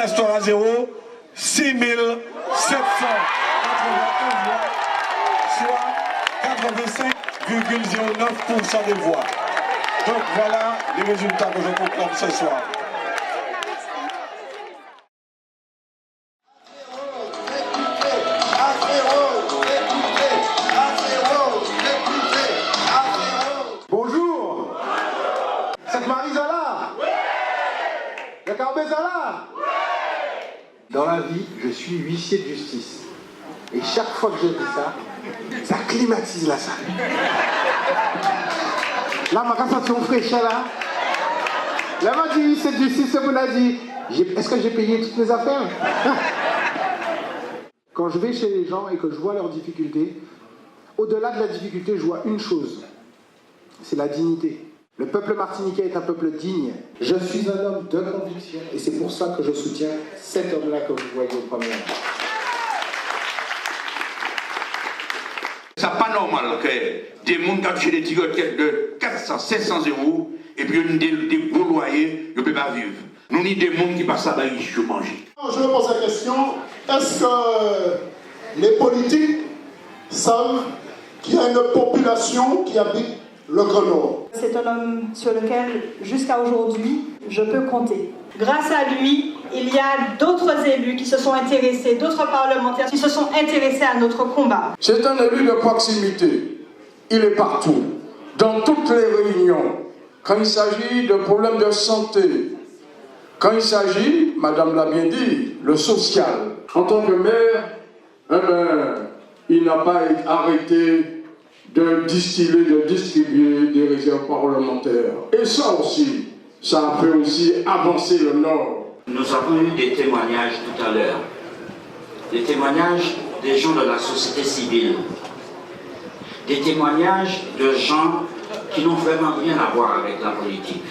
restera à zéro, 6781 voix, soit 85,09% des voix. Donc voilà les résultats que je proclame ce soir. Bonjour. Cette Marie-Zola. Le Carbet-Zola. Dans la vie, je suis huissier de justice. Et chaque fois que je dis ça climatise la salle. Là, ma cassation fraîche, là. Là, m'a dit huissier de justice, on a dit, est-ce que j'ai payé toutes mes affaires? Quand je vais chez les gens et que je vois leurs difficultés, au-delà de la difficulté, je vois une chose. C'est la dignité. Le peuple martiniquais est un peuple digne. Je suis un homme de conviction et c'est pour ça que je soutiens cet homme-là que vous voyez au premier rang. C'est pas normal que des gens qui ont touché des tickets de 400, 700 euros et puis des gros loyers, ils ne peuvent pas vivre. Nous avons des gens qui passent à la riche pour manger. Je me pose la question, est-ce que les politiques savent qu'il y a une population qui habite le Grand Nord? C'est un homme sur lequel, jusqu'à aujourd'hui, je peux compter. Grâce à lui, il y a d'autres élus qui se sont intéressés, d'autres parlementaires qui se sont intéressés à notre combat. C'est un élu de proximité. Il est partout, dans toutes les réunions. Quand il s'agit de problèmes de santé, quand il s'agit, Madame l'a bien dit, le social. En tant que maire, il n'a pas arrêté de distiller, de distribuer des réserves parlementaires. Et ça aussi, ça a fait aussi avancer le Nord. Nous avons eu des témoignages tout à l'heure, des témoignages des gens de la société civile, des témoignages de gens qui n'ont vraiment rien à voir avec la politique.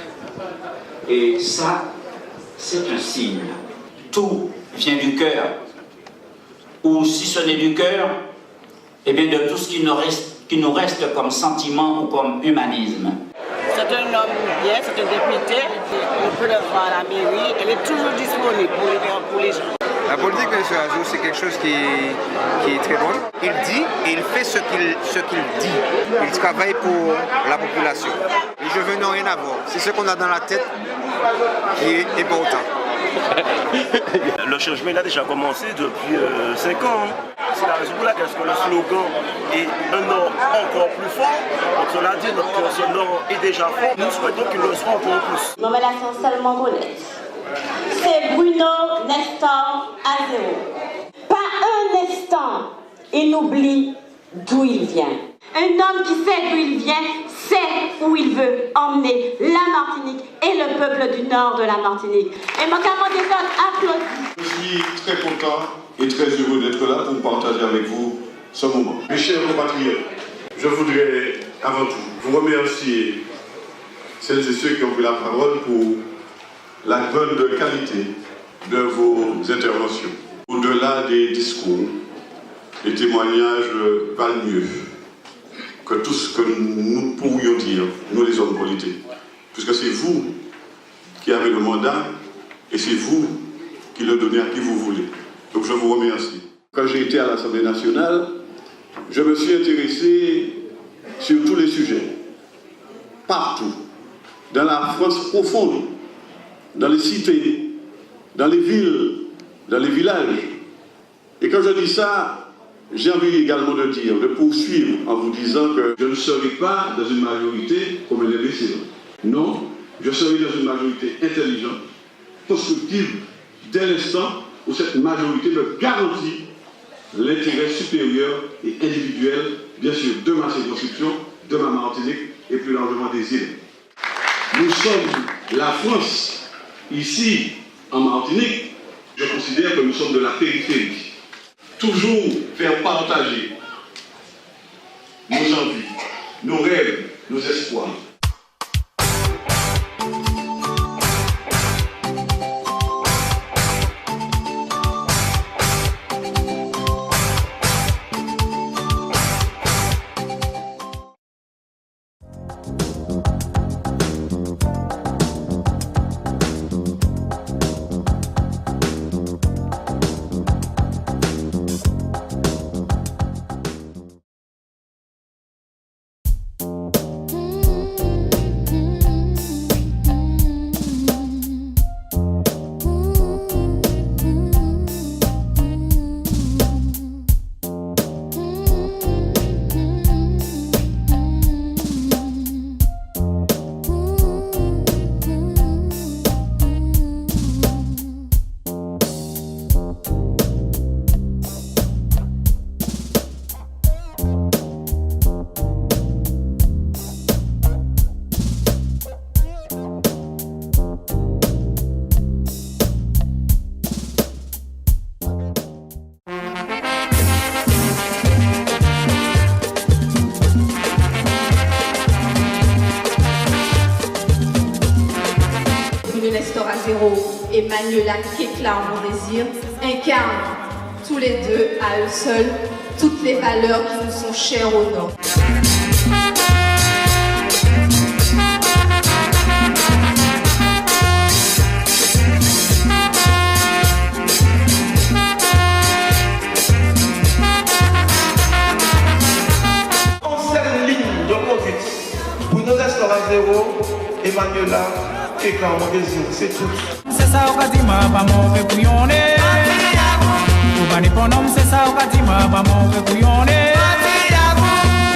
Et ça, c'est un signe. Tout vient du cœur. Ou si ce n'est du cœur, eh bien de tout ce qui nous reste comme sentiment ou comme humanisme. C'est un homme bien, c'est un député, on peut le voir à la mairie, elle est toujours disponible pour les gens. La politique de M. Azou, c'est quelque chose qui est très bon. Il dit et il fait ce qu'il dit. Il travaille pour la population. Les jeunes n'ont rien à voir. C'est ce qu'on a dans la tête qui est important. Le changement il a déjà commencé depuis 5 ans. C'est la raison pour laquelle le slogan est un Nord encore plus fort. Donc cela dit que ce Nord est déjà fort. Nous souhaitons qu'il le soit encore plus. Mon relation seulement honnête. C'est Bruno Nestor Azero. Pas un instant, il n'oublie d'où il vient. Un homme qui sait d'où il vient, sait où il veut emmener la Martinique et le peuple du nord de la Martinique. Et mon camarade applaudit. Je suis très content et très heureux d'être là pour partager avec vous ce moment. Mes chers compatriotes, je voudrais avant tout vous remercier celles et ceux qui ont pris la parole pour la grande qualité de vos interventions. Au-delà des discours, les témoignages valent mieux que tout ce que nous pourrions dire, nous les hommes politiques. Puisque c'est vous qui avez le mandat et c'est vous qui le donnez à qui vous voulez. Donc je vous remercie. Quand j'ai été à l'Assemblée nationale, je me suis intéressé sur tous les sujets, partout, dans la France profonde, dans les cités, dans les villes, dans les villages. Et quand je dis ça, j'ai envie également de dire, de poursuivre en vous disant que je ne serai pas dans une majorité comme un imbécile. Non, je serai dans une majorité intelligente, constructive, dès l'instant où cette majorité me garantit l'intérêt supérieur et individuel, bien sûr, de ma circonscription, de ma Martinique et plus largement des îles. Nous sommes la France. Ici, en Martinique, je considère que nous sommes de la périphérie. Toujours faire partager nos envies, nos rêves, nos espoirs. Manuela Kekla en Bon Désir incarnent tous les deux, à eux seuls, toutes les valeurs qui nous sont chères au Nord. Ancienne ligne de conduite pour nos restaurants à zéro, Emmanuela Kekla en Bon Désir, c'est tout. C'est ça au Kadima, pas mon fait couillonner. Au bani bonhomme, c'est ça au Kadima, pas mon fait couillonner.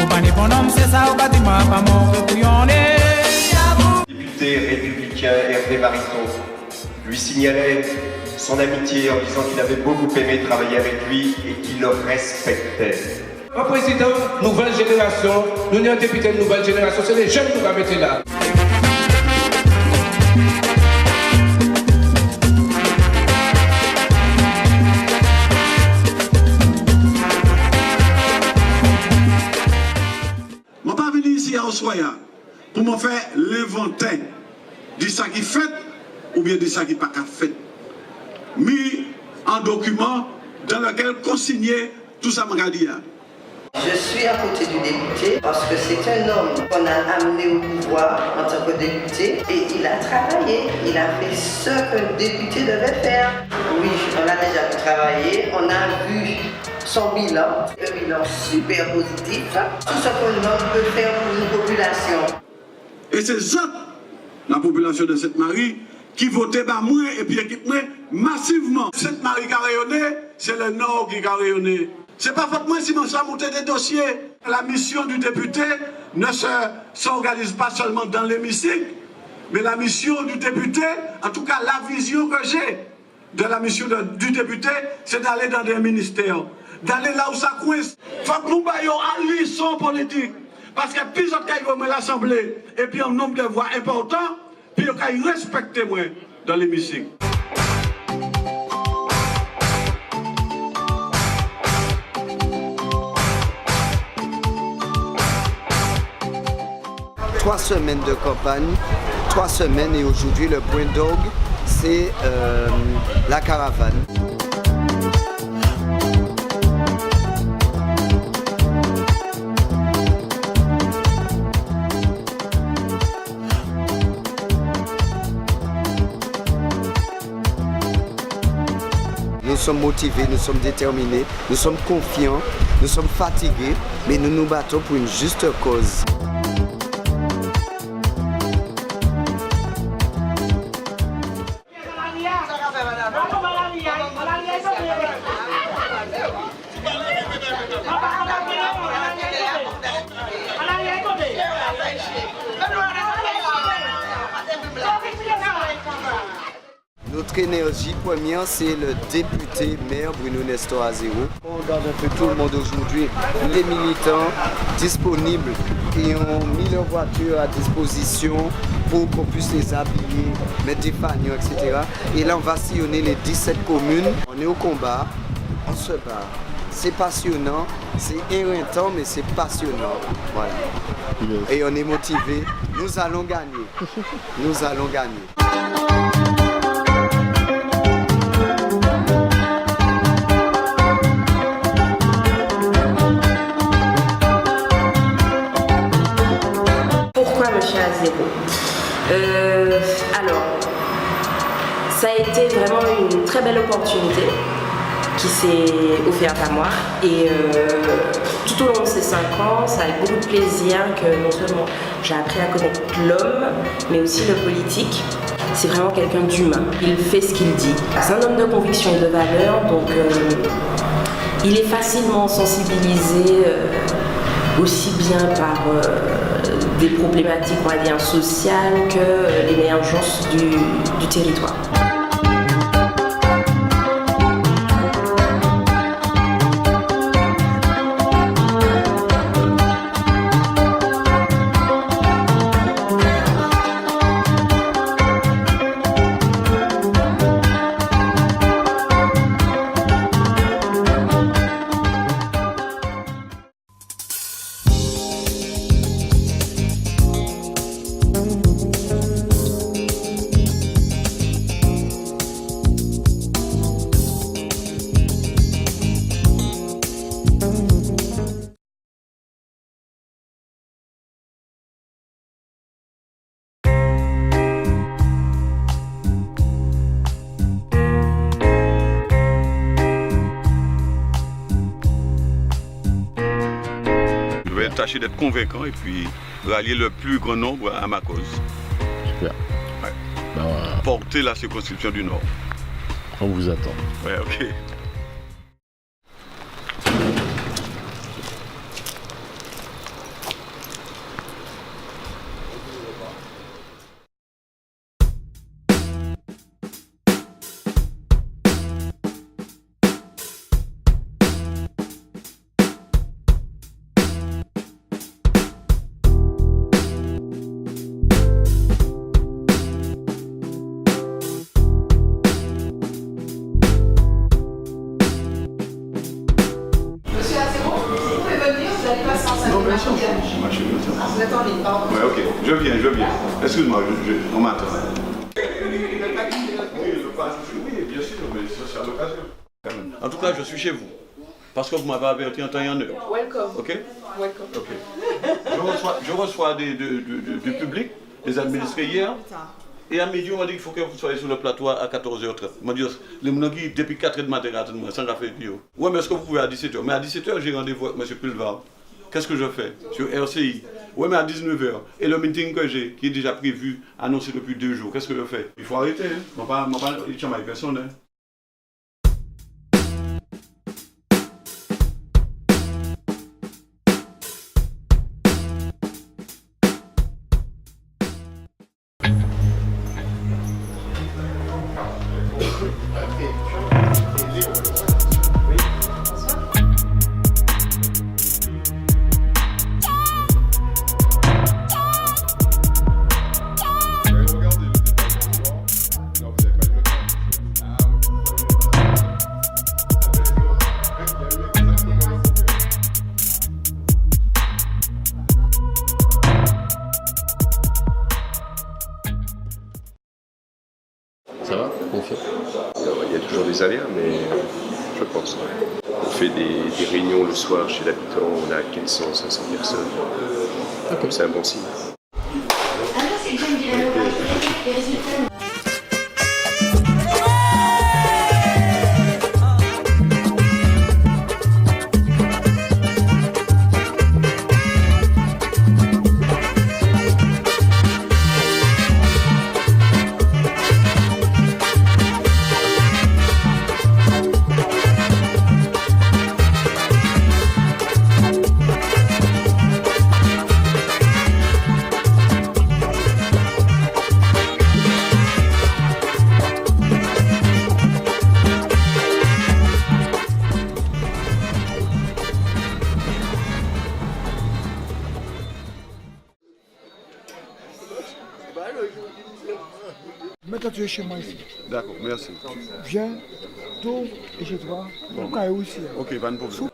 Au bani bonhomme, c'est ça au Kadima, pas mon fait couillonner. Député républicain Hervé Mariton lui signalait son amitié en disant qu'il avait beaucoup aimé travailler avec lui et qu'il le respectait. Le président, nouvelle génération, nous sommes un député de nouvelle génération, c'est les jeunes qui vont mettre là. Je ne suis pas venu ici à Ossoya pour me faire l'inventaire de ce qui est fait ou bien de ce qui n'est pas fait. Mis en document dans lequel consigner tout ça m'a dit. Je suis à côté du député parce que c'est un homme qu'on a amené au pouvoir en tant que député et il a travaillé, il a fait ce qu'un député devait faire. Oui, on a déjà pu travailler, on a vu son bilan, un bilan super positif, tout ce qu'un homme peut faire pour une population. Et c'est ça, la population de Sainte-Marie, qui votait par moi et puis équipe moi massivement. Sainte-Marie qui a rayonné, c'est le Nord qui a rayonné. C'est pas faute moi si on a monté des dossiers. La mission du député ne s'organise pas seulement dans l'hémicycle, mais la mission du député, en tout cas la vision que j'ai de la mission du député, c'est d'aller dans des ministères, d'aller là où ça coince. Faut que nous baillons à l'unisson politique. Parce que plus on a l'Assemblée et puis un nombre de voix important, puis on a respecté moi dans l'hémicycle. Trois semaines de campagne, 3 semaines et aujourd'hui le point d'orgue, c'est la caravane. Nous sommes motivés, nous sommes déterminés, nous sommes confiants, nous sommes fatigués, mais nous nous battons pour une juste cause. Notre énergie première, c'est le député maire Bruno Nestor Azero. On regarde un peu tout le monde aujourd'hui, les militants disponibles qui ont mis leur voiture à disposition pour qu'on puisse les habiller, mettre des panneaux, etc. Et là, on va sillonner les 17 communes. On est au combat, on se bat. C'est passionnant, c'est éreintant, mais c'est passionnant. Voilà. Yes. Et on est motivé. Nous allons gagner. Nous allons gagner. Alors, ça a été vraiment une très belle opportunité qui s'est offerte à moi et tout au long de ces 5 ans, ça a été beaucoup de plaisir que non seulement j'ai appris à connaître l'homme, mais aussi le politique. C'est vraiment quelqu'un d'humain, il fait ce qu'il dit. C'est un homme de conviction et de valeur, donc il est facilement sensibilisé aussi bien par des problématiques, on va dire, sociales que l'émergence du territoire. tâcher d'être convaincant et puis rallier le plus grand nombre à ma cause. Super. Ouais. Ben, porter la circonscription du Nord. On vous attend. Ouais, ok. Vous êtes en ligne, pardon. Ouais, ok, je viens. Excuse-moi, on m'attend. Oui, bien sûr, mais ça c'est à l'occasion. En tout cas, je suis chez vous. Parce que vous m'avez averti en temps et en heure. Welcome. Ok? Welcome. Ok. Je reçois du public, des administrés hier. Et à midi, on m'a dit qu'il faut que vous soyez sur le plateau à 14h30. On m'a dit, les gens qui depuis 4h du matin, sans café. Ouais, mais est-ce que vous pouvez à 17h? Mais à 17h, j'ai rendez-vous avec M. Pulvar. Qu'est-ce que je fais sur RCI? Ouais, mais à 19h. Et le meeting que j'ai, qui est déjà prévu, annoncé depuis 2 jours, qu'est-ce que je fais? Il faut arrêter. Hein. Il n'y a pas personne. Hein. Ça va? Confiant? Il y a toujours des aléas, mais je pense. On fait des réunions le soir chez l'habitant, on a 400, 500 personnes. Okay. C'est un bon signe. Maintenant, tu es chez moi ici. D'accord, merci. Viens, t'ouvres et chez toi. Au cas où ici. Ok, pas de problème.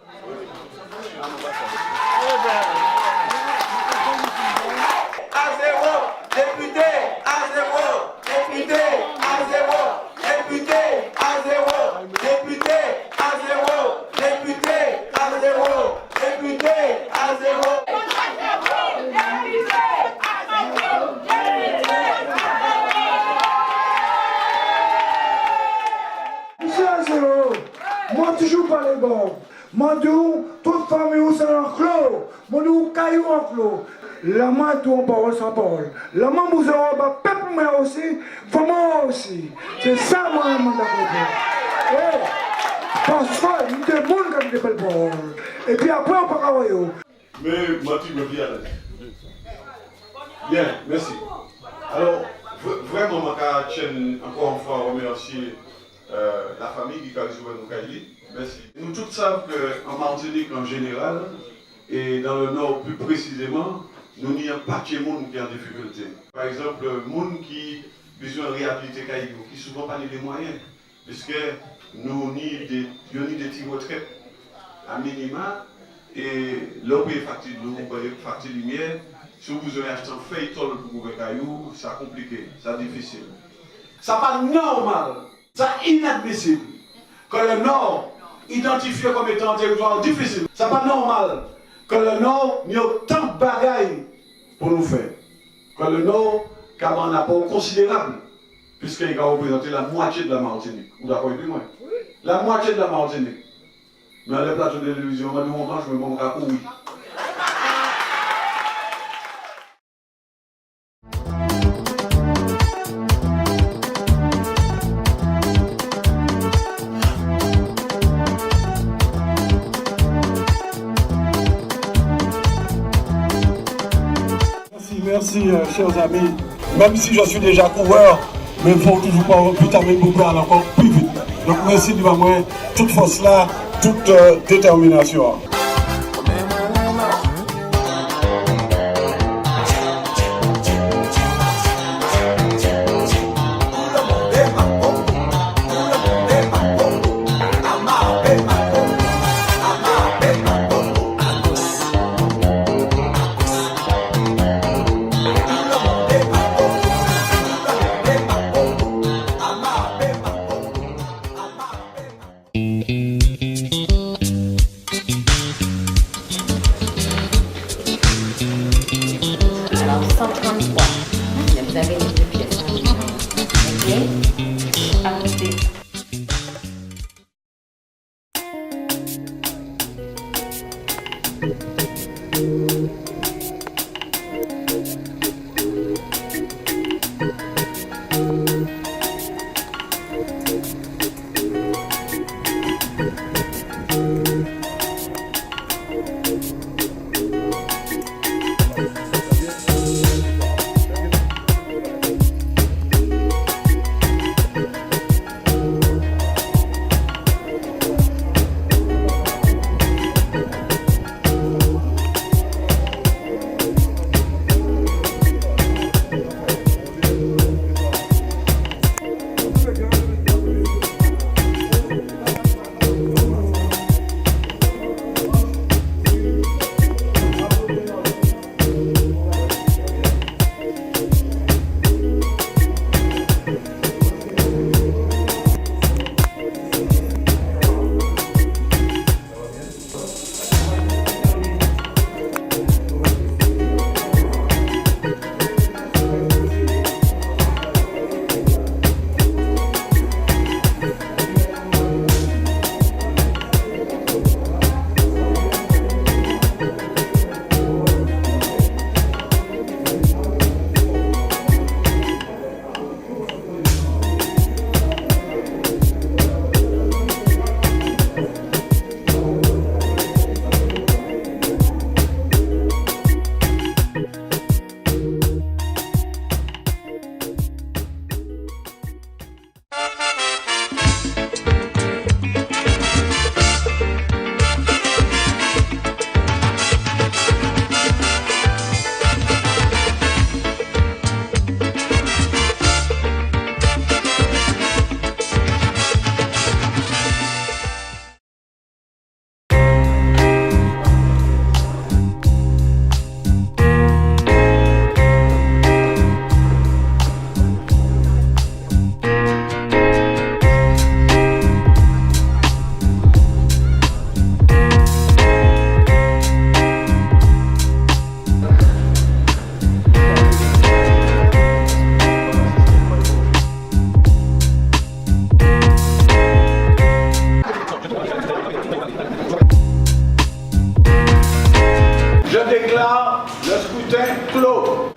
À zéro, député, à zéro, député, à zéro, député, à zéro, député, à zéro, député, à zéro, député, à zéro. Moi, toujours pas les bords. Moi, toute famille, c'est un clos. Moi, caillou en clos. La main, tout en parole sans parole. La main, vous aurez un peuple, mais aussi, famille aussi. C'est ça, moi, je m'en ai. Parce que, il y a des gens qui ont des belles paroles. Et puis après, on peut travailler. Mais, Mathieu, me bien. Bien, merci. Alors, vraiment, je tiens encore une fois à remercier la famille qui a joué nos cahiers. Merci. Nous tous savons qu'en Martinique en général, et dans le Nord plus précisément, nous n'y a pas de monde qui est en difficulté. Par exemple, le monde qui a besoin de réhabiliter cahiers, qui souvent pas les moyens, puisque nous n'y des petits retraites à minima, et là où il y a facture lumière, si vous avez acheté un feuilleton pour couvrir caillou, c'est compliqué, c'est difficile. Ça pas normal. C'est inadmissible que le Nord, identifié comme étant un territoire difficile, c'est pas normal que le Nord n'y ait autant de bagailles pour nous faire. Que le Nord a un apport considérable, puisqu'il va représenter la moitié de la Martinique. Vous d'accord avec moi? La moitié de la Martinique. Mais à les plateaux de télévision, on m'a dit, je me montre à oui. merci, chers amis. Même si je suis déjà coureur, mais il faut toujours pas vitamine beaucoup aller encore plus vite. Donc merci de moi toute force là, toute détermination.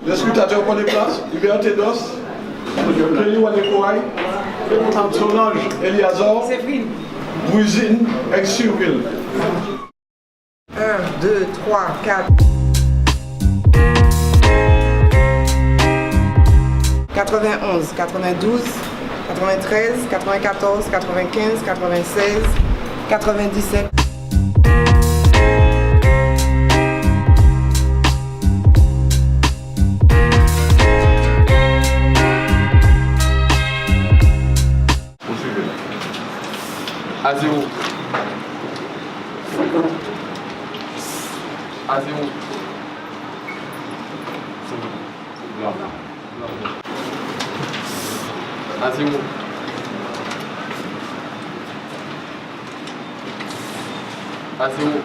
Le scrutateur prend des places, Liberté d'Os, Kelly Wadekouaï, Solange Eliazor, Brusine, ex-Surville. 1, 2, 3, 4. 91, 92, 93, 94, 95, 96, 97. À zéro. À zéro. Là. À zéro. À zéro.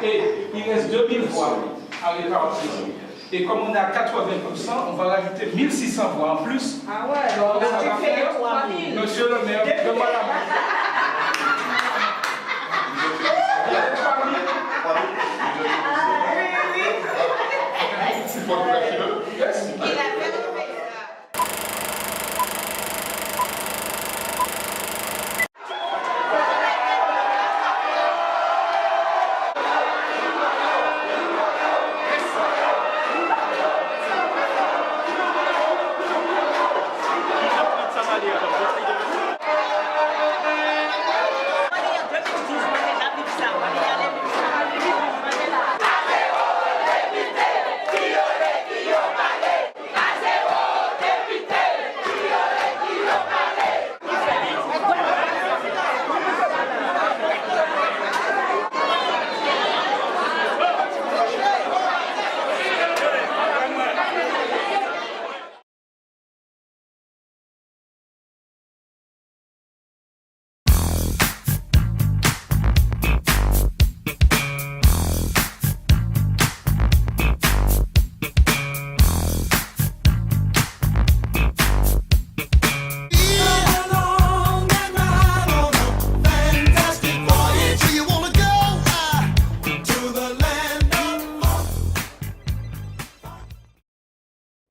Et il reste 2000 voix à répartir. Et comme on est à 80%, on va rajouter 1600 voix en plus. Ah ouais, donc ça tu va fais faire, 3000. monsieur le maire, donne-moi la main.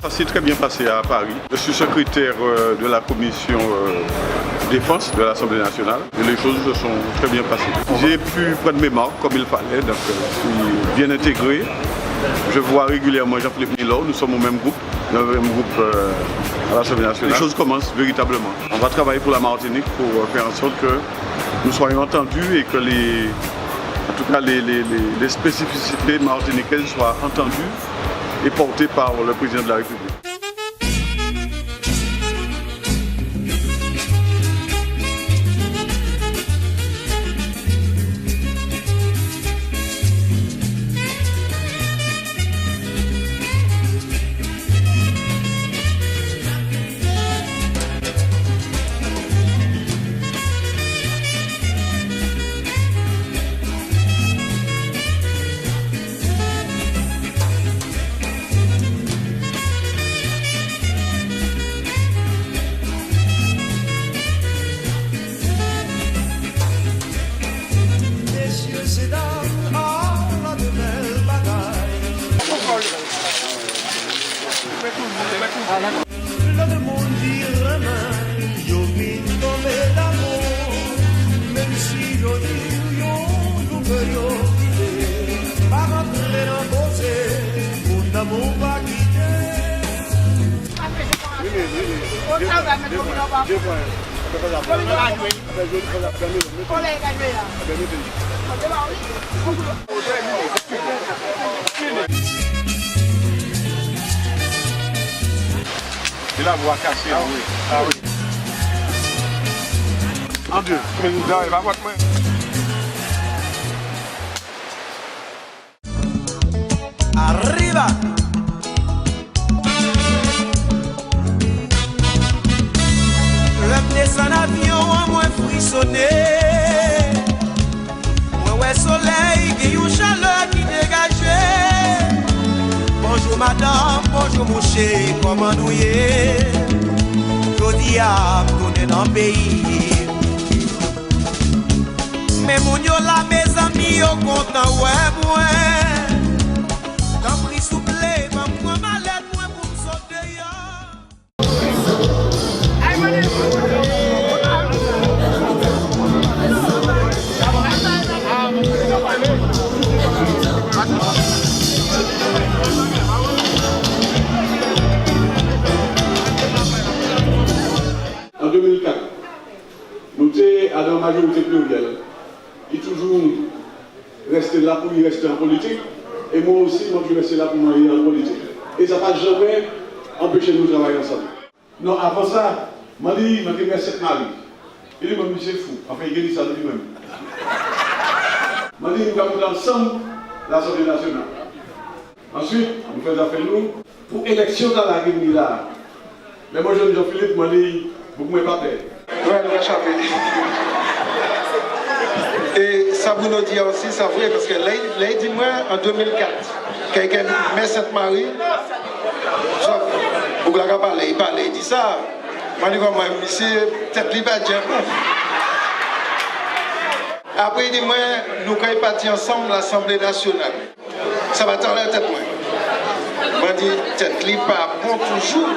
Ça s'est très bien passé à Paris. Je suis secrétaire de la commission défense de l'Assemblée nationale et les choses se sont très bien passées. J'ai pu prendre mes marques comme il fallait, donc je suis bien intégré. Je vois régulièrement Jean-Philippe Milor, nous sommes au même groupe, dans le même groupe à l'Assemblée nationale. Les choses commencent véritablement. On va travailler pour la Martinique pour faire en sorte que nous soyons entendus et que en tout cas les spécificités martiniquaises soient entendues et portées par le président de la République. Le monde dirait yo vin tomber d'amour, même si yo dis yo que yo quitter, pas rentrer dans beauté, mon amour va quitter. C'est la voix cassée, oui. Ah oui. En Dieu, président, il va votre main. Arriba! Le descend avion à moins frissonné. Moi ouais soleil, qui une chaleur qui dégageait. Bonjour madame, bonjour mon chéri, comment nous y est? Jodi à tourner dans le pays. Mais mon yo la mes amis yo content ouais moi. Quand pris souple, va moi malade moi pour me sauter yo. En 2004, nous étions à la majorité plurielle. Il est toujours resté là pour y rester en politique. Et moi aussi, moi je restais là pour m'y en politique. Et ça n'a jamais empêché de nous travailler ensemble. Non, avant ça, je dit, je suis cette Marie. Il dit, c'est fou. Enfin, il dit ça de lui-même. Je dit, nous avons ensemble l'Assemblée nationale. Ensuite, nous faisons affaire nous pour l'élection dans la Guinée là. Mais moi, Jean-Philippe m'a dit, vous ne pouvez pas perdre. Ouais, nous va chanter. Et ça ça vous nous dit aussi, ça vrai, parce que là, dis-moi, en 2004, quelqu'un met Sainte-Marie, pour que il parle, il dit ça. Moi, je dis, monsieur, peut-être qu'il va dire. Après, il dit, moi, nous, quand ils partent ensemble, l'Assemblée nationale, ça va t'en la tête, moi. Moi, je dis, peut-être qu'il pas bon toujours.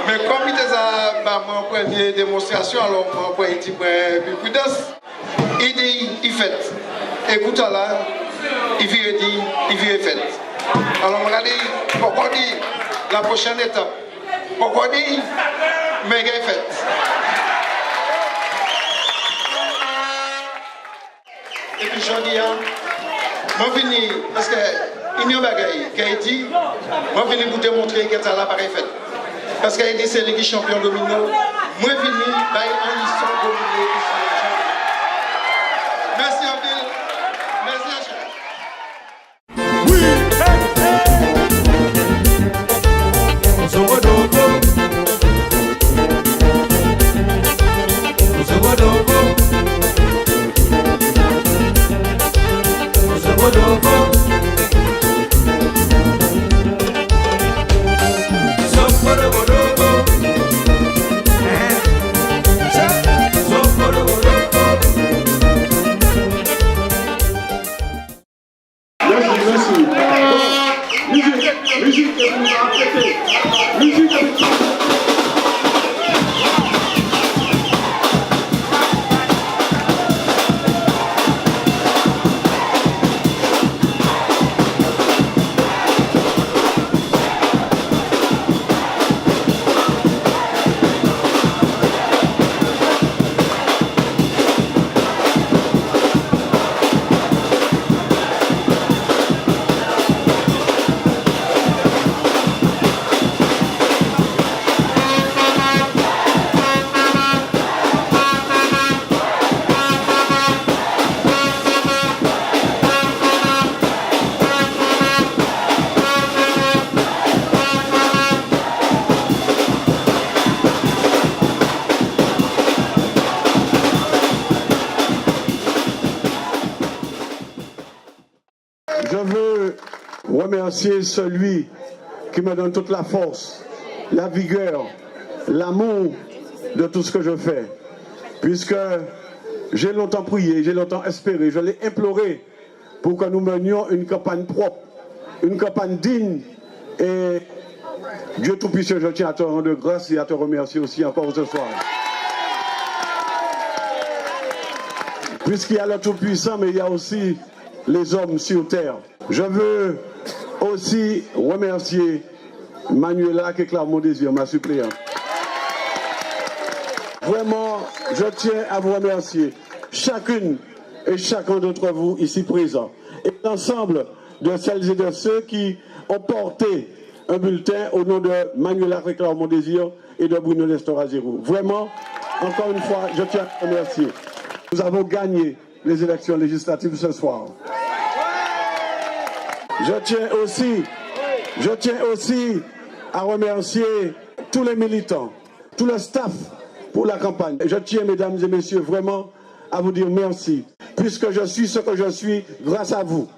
Mais comme il était à ma première démonstration, alors moi, il dit, prudence. Il dit, il fait. Écoute là, il vient fait. Alors, on a dit, pourquoi dit la prochaine étape? Pourquoi dit, mais il est fait. Et puis, je dis, moi, je viens, parce qu'il y a un bagage qui dit, moi, je viens vous démontrer que ça l'appareil fait. Parce qu'il dit, c'est les champions domino. Moi, je viens, en histoire domino ici. Merci, Abel. Merci, Achille. Je veux remercier celui qui me donne toute la force, la vigueur, l'amour de tout ce que je fais. Puisque j'ai longtemps prié, j'ai longtemps espéré, je l'ai imploré pour que nous menions une campagne propre, une campagne digne. Et Dieu Tout-Puissant, je tiens à te rendre grâce et à te remercier aussi encore ce soir. Puisqu'il y a le Tout-Puissant, mais il y a aussi les hommes sur terre. Je veux aussi remercier Manuela qui est Clermont Désir, ma suppléante. Vraiment, je tiens à vous remercier, chacune et chacun d'entre vous ici présents, et l'ensemble de celles et de ceux qui ont porté un bulletin au nom de Manuela Clermont Désir et de Bruno Nestor Azérou. Vraiment, encore une fois, je tiens à vous remercier. Nous avons gagné les élections législatives ce soir. Je tiens aussi à remercier tous les militants, tout le staff pour la campagne. Je tiens, mesdames et messieurs, vraiment à vous dire merci, puisque je suis ce que je suis grâce à vous.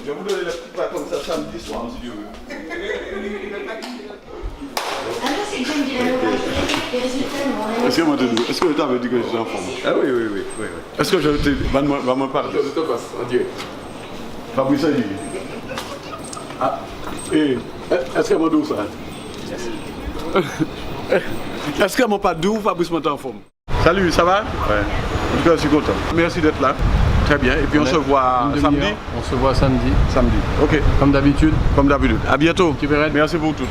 Je vous donne le petit pas comme ça samedi soir, si Dieu veut. Est-ce que tu avais dit que je suis en forme? Ah oui. Est-ce que je te va me parler? Je te passe, adieu. Fabrice a dit. Ah, et est-ce que je me dis ça? Est-ce que mon pas doux, Fabrice monte en forme? Salut, ça va? Ouais. En tout cas, je suis content. Merci d'être là. Très bien. Et puis on se voit samedi? On se voit samedi. Samedi. Ok. Comme d'habitude. Comme d'habitude. À bientôt. Super. Merci pour tout.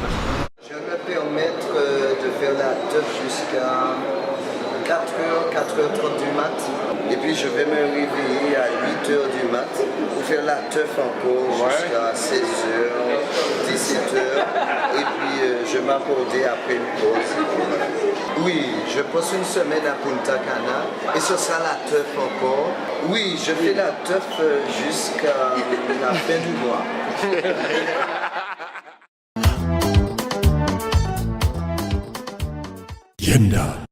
Je vais me permettre de faire la teuf jusqu'à 4h30 du mat. Et puis je vais me réveiller à 8h du mat pour faire la teuf encore jusqu'à 16h, 17h. Et puis je m'accordais après une pause. Oui, je passe une semaine à Punta Cana et ce sera la teuf encore. Oui, je fais la teuf jusqu'à la fin du mois. Yenda.